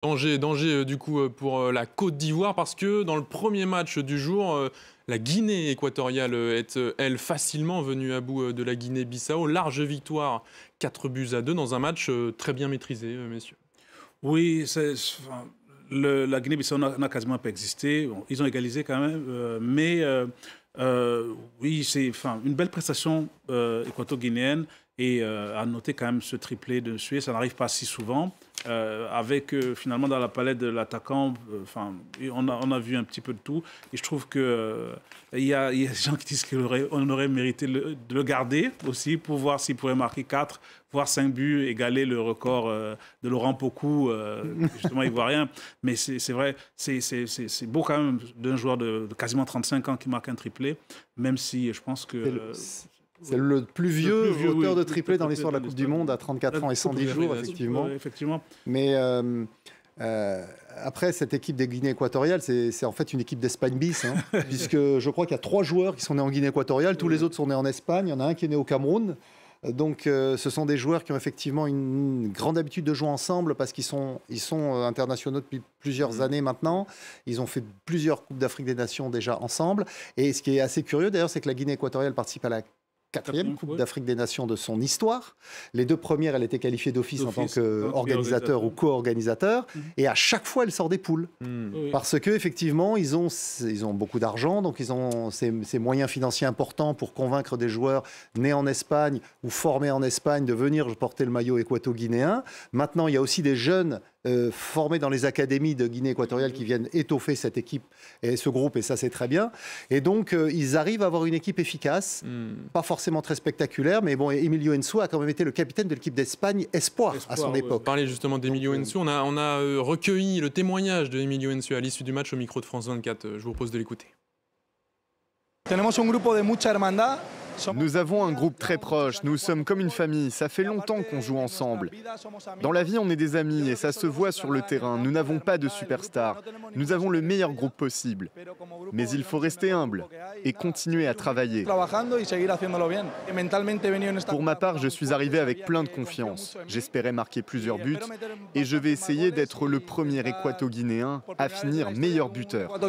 Danger du coup pour la Côte d'Ivoire parce que dans le premier match du jour, la Guinée équatoriale est, elle, facilement venue à bout de la Guinée-Bissau. Large victoire, 4-2 dans un match très bien maîtrisé, messieurs. Oui, enfin, la Guinée-Bissau n'a quasiment pas existé. Bon, ils ont égalisé quand même, oui, c'est enfin, une belle prestation équato-guinéenne et à noter quand même ce triplé de Suez, ça n'arrive pas si souvent. Avec finalement dans la palette de l'attaquant, enfin, on a vu un petit peu de tout. Et je trouve que il y a des gens qui disent qu'on aurait mérité de le garder aussi pour voir s'il pourrait marquer 4, voire 5 buts, égaler le record de Laurent Pokou, justement ivoirien. Mais c'est vrai, c'est beau quand même d'un joueur de quasiment 35 ans qui marque un triplé, même si je pense que... C'est le plus vieux auteur de oui, triplé dans l'histoire de la Coupe du Monde, à 34 ans et 110 jours, effectivement. Effectivement. Mais après, cette équipe des Guinée équatoriale, c'est en fait une équipe d'Espagne bis, hein, puisque je crois qu'il y a 3 joueurs qui sont nés en Guinée équatoriale, tous les autres sont nés en Espagne, il y en a un qui est né au Cameroun. Donc ce sont des joueurs qui ont effectivement une grande habitude de jouer ensemble parce qu'ils sont internationaux depuis plusieurs années maintenant. Ils ont fait plusieurs Coupes d'Afrique des Nations déjà ensemble. Et ce qui est assez curieux d'ailleurs, c'est que la Guinée équatoriale participe à la 4e Coupe d'Afrique des Nations de son histoire. Les 2 premières, elle était qualifiée d'office en tant qu'organisateur ou co-organisateur. Et à chaque fois, elle sort des poules. Parce qu'effectivement, ils ont beaucoup d'argent, donc ils ont ces moyens financiers importants pour convaincre des joueurs nés en Espagne ou formés en Espagne de venir porter le maillot équato-guinéen. Maintenant, il y a aussi des jeunes formés dans les académies de Guinée équatoriale qui viennent étoffer cette équipe et ce groupe, et ça c'est très bien. Et donc ils arrivent à avoir une équipe efficace, pas forcément très spectaculaire, mais bon, Emilio Ensue a quand même été le capitaine de l'équipe d'Espagne Espoir à son époque. Parler justement d'Emilio Ensue, on a recueilli le témoignage de Emilio Ensue à l'issue du match au micro de France 24. Je vous propose de l'écouter. Nous avons un groupe très proche, nous sommes comme une famille, ça fait longtemps qu'on joue ensemble. Dans la vie, on est des amis et ça se voit sur le terrain. Nous n'avons pas de superstars, nous avons le meilleur groupe possible. Mais il faut rester humble et continuer à travailler. Pour ma part, je suis arrivé avec plein de confiance. J'espérais marquer plusieurs buts et je vais essayer d'être le premier équato-guinéen à finir meilleur buteur.